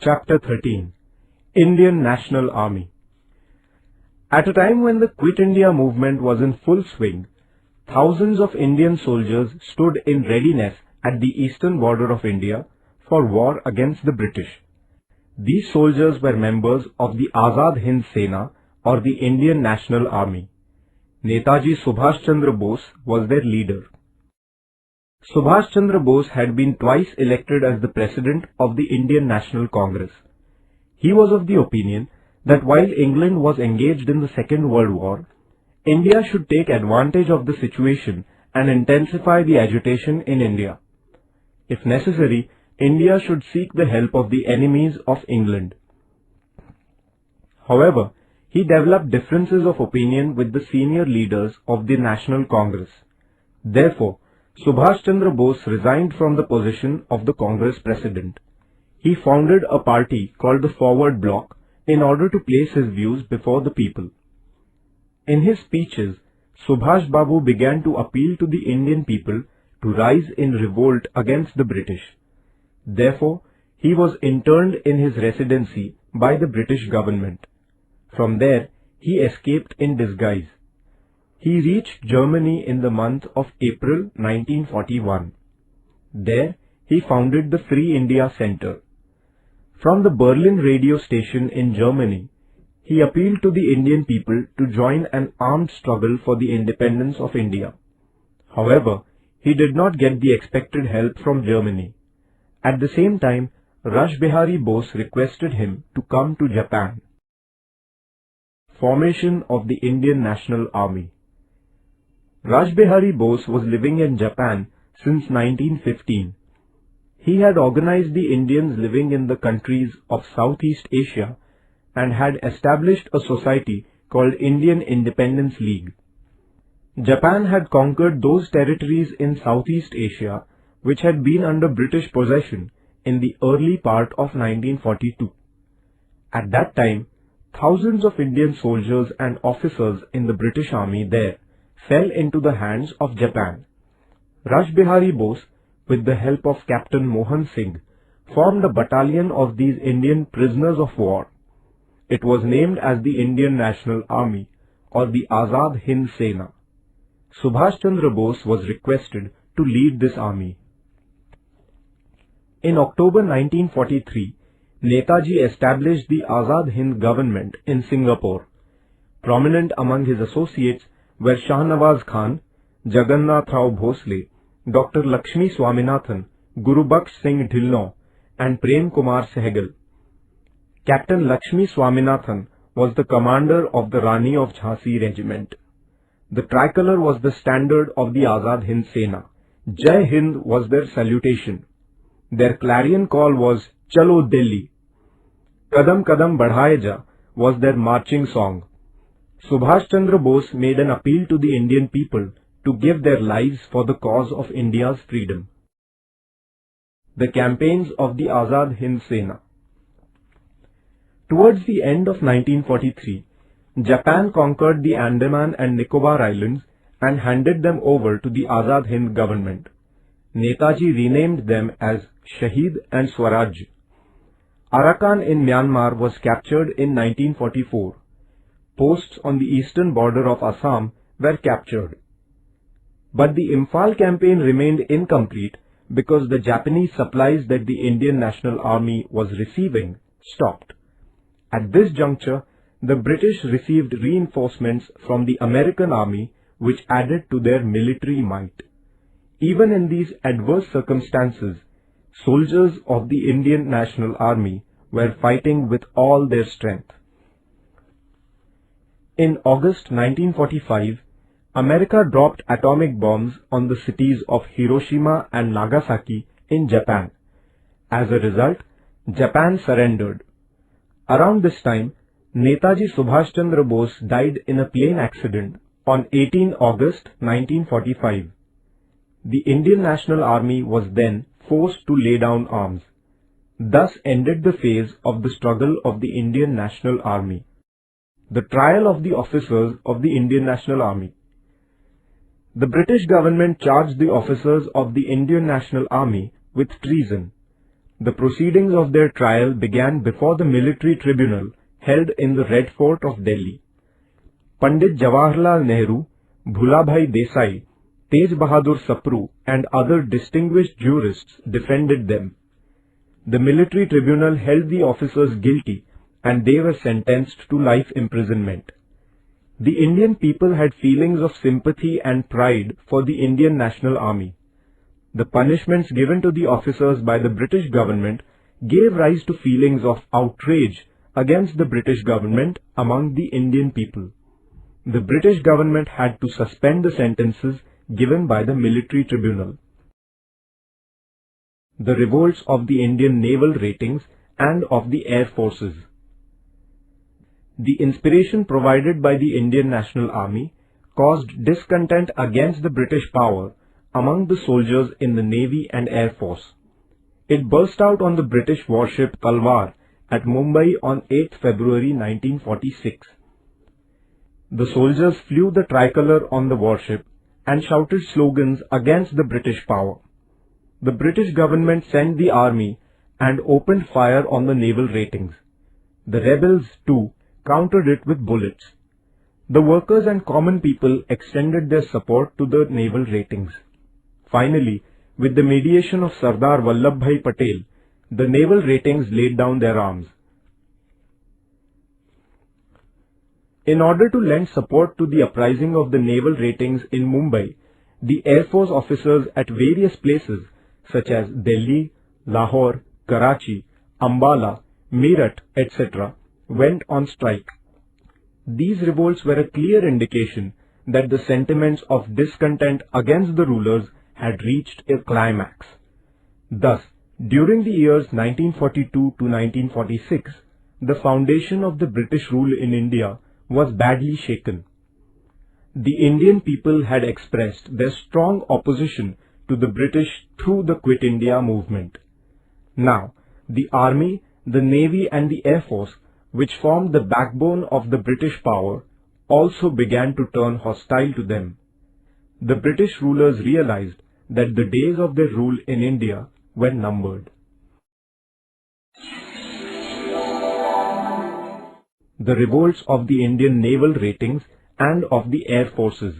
Chapter 13 Indian National Army. At a time when the Quit India movement was in full swing, thousands of Indian soldiers stood in readiness at the eastern border of India for war against the British. These soldiers were members of the Azad Hind Sena or the Indian National Army. Netaji Subhash Chandra Bose was their leader. Subhash Chandra Bose had been twice elected as the president of the Indian National Congress. He was of the opinion that while England was engaged in the Second World War, India should take advantage of the situation and intensify the agitation in India. If necessary, India should seek the help of the enemies of England. However, he developed differences of opinion with the senior leaders of the National Congress. Therefore, Subhash Chandra Bose resigned from the position of the Congress president. He founded a party called the Forward Bloc in order to place his views before the people. In his speeches, Subhash Babu began to appeal to the Indian people to rise in revolt against the British. Therefore, he was interned in his residency by the British government. From there, he escaped in disguise. He reached Germany in the month of April 1941. There, he founded the Free India Center. From the Berlin radio station in Germany, he appealed to the Indian people to join an armed struggle for the independence of India. However, he did not get the expected help from Germany. At the same time, Rash Behari Bose requested him to come to Japan. Formation of the Indian National Army. Rash Behari Bose was living in Japan since 1915. He had organized the Indians living in the countries of Southeast Asia and had established a society called Indian Independence League. Japan had conquered those territories in Southeast Asia which had been under British possession in the early part of 1942. At that time, thousands of Indian soldiers and officers in the British Army there fell into the hands of Japan. Rash Behari Bose, with the help of Captain Mohan Singh, formed a battalion of these Indian prisoners of war. It was named as the Indian National Army or the Azad Hind Sena. Subhash Chandra Bose was requested to lead this army. In October 1943, Netaji established the Azad Hind government in Singapore. Prominent among his associates were Shahnawaz Khan, Jagannath Rao Bhosle, Dr. Lakshmi Swaminathan, Guru Baksh Singh Dhillon, and Prem Kumar Sehgal. Captain Lakshmi Swaminathan was the commander of the Rani of Jhansi regiment. The tricolor was the standard of the Azad Hind Sena. Jai Hind was their salutation. Their clarion call was Chalo Delhi. Kadam Kadam Badhaye Ja was their marching song. Subhash Chandra Bose made an appeal to the Indian people to give their lives for the cause of India's freedom. The campaigns of the Azad Hind Sena. Towards the end of 1943, Japan conquered the Andaman and Nicobar Islands and handed them over to the Azad Hind government. Netaji renamed them as Shahid and Swaraj. Arakan in Myanmar was captured in 1944. Posts on the eastern border of Assam were captured. But the Imphal campaign remained incomplete because the Japanese supplies that the Indian National Army was receiving stopped. At this juncture, the British received reinforcements from the American Army which added to their military might. Even in these adverse circumstances, soldiers of the Indian National Army were fighting with all their strength. In August 1945, America dropped atomic bombs on the cities of Hiroshima and Nagasaki in Japan. As a result, Japan surrendered. Around this time, Netaji Subhash Chandra Bose died in a plane accident on 18 August 1945. The Indian National Army was then forced to lay down arms. Thus ended the phase of the struggle of the Indian National Army. The trial of the officers of the Indian National Army. The British government charged the officers of the Indian National Army with treason. The proceedings of their trial began before the military tribunal held in the Red Fort of Delhi. Pandit Jawaharlal Nehru, Bhulabhai Desai, Tej Bahadur Sapru and other distinguished jurists defended them. The military tribunal held the officers guilty and they were sentenced to life imprisonment. The Indian people had feelings of sympathy and pride for the Indian National Army. The punishments given to the officers by the British government gave rise to feelings of outrage against the British government among the Indian people. The British government had to suspend the sentences given by the military tribunal. The revolts of the Indian naval ratings and of the air forces. The inspiration provided by the Indian National Army caused discontent against the British power among the soldiers in the Navy and Air Force. It burst out on the British warship Talwar at Mumbai on 8 February 1946. The soldiers flew the tricolour on the warship and shouted slogans against the British power. The British government sent the army and opened fire on the naval ratings. The rebels, too, countered it with bullets. The workers and common people extended their support to the naval ratings. Finally, with the mediation of Sardar Vallabhbhai Patel, the naval ratings laid down their arms. In order to lend support to the uprising of the naval ratings in Mumbai, the Air Force officers at various places such as Delhi, Lahore, Karachi, Ambala, Meerut, etc. went on strike. These revolts were a clear indication that the sentiments of discontent against the rulers had reached a climax. Thus, during the years 1942 to 1946, the foundation of the British rule in India was badly shaken. The Indian people had expressed their strong opposition to the British through the Quit India movement. Now, the Army, the Navy and the Air Force, which formed the backbone of the British power, also began to turn hostile to them. The British rulers realized that the days of their rule in India were numbered. The revolts of the Indian naval ratings and of the air forces.